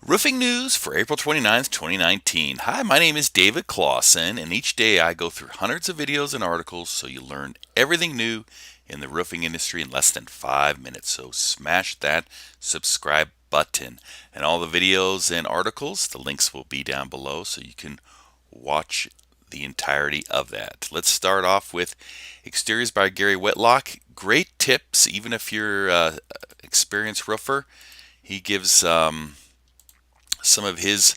Roofing news for April 29th, 2019. Hi, my name is David Clausen, and each day I go through hundreds of videos and articles so you learn everything new in the roofing industry in less than 5 minutes. So smash that subscribe button. And all the videos and articles, the links will be down below so you can watch the entirety of that. Let's start off with Exteriors by Gary Whitlock. Great tips, even if you're an experienced roofer. He gives some of his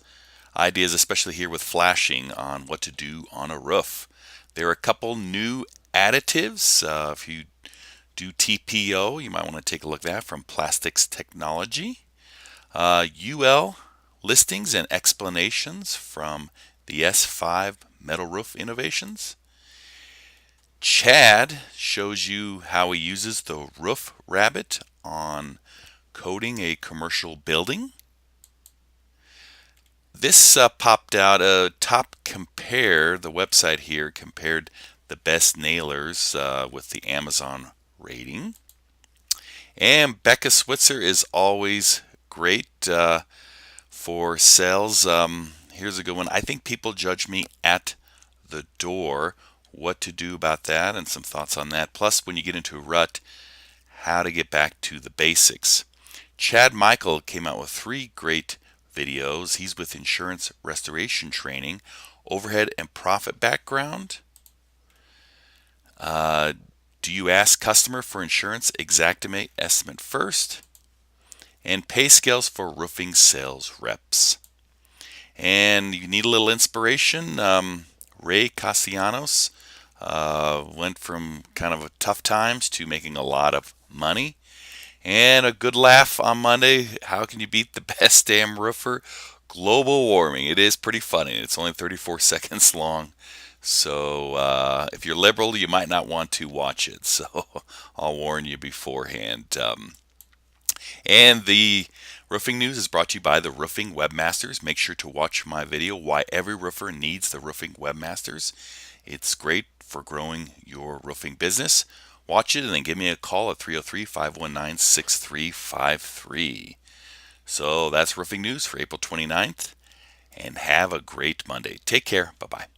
ideas, especially here with flashing, on what to do on a roof. There are a couple new additives. If you do TPO, you might want to take a look at that from Plastics Technology. UL listings and explanations from the S5 Metal Roof Innovations. Chad shows you how he uses the Roof Rabbit on coating a commercial building. This popped out a top compare. The website here compared the best nailers with the Amazon rating. And Becca Switzer is always great for sales. Here's a good one. I think people judge me at the door. What to do about that and some thoughts on that. Plus, when you get into a rut, how to get back to the basics. Chad Michael came out with 3 great videos. He's with insurance restoration training, overhead and profit background. Do you ask customer for insurance exactimate estimate first? And pay scales for roofing sales reps. And you need a little inspiration. Ray Castellanos went from kind of tough times to making a lot of money. And a good laugh on Monday. How can you beat the best damn roofer? Global warming. It is pretty funny. It's only 34 seconds long. So if you're liberal, you might not want to watch it. So I'll warn you beforehand. And the roofing news is brought to you by the Roofing Webmasters. Make sure to watch my video, Why Every Roofer Needs the Roofing Webmasters. It's great for growing your roofing business. Watch it and then give me a call at 303-519-6353. So that's roofing news for April 29th, and have a great Monday. Take care. Bye-bye.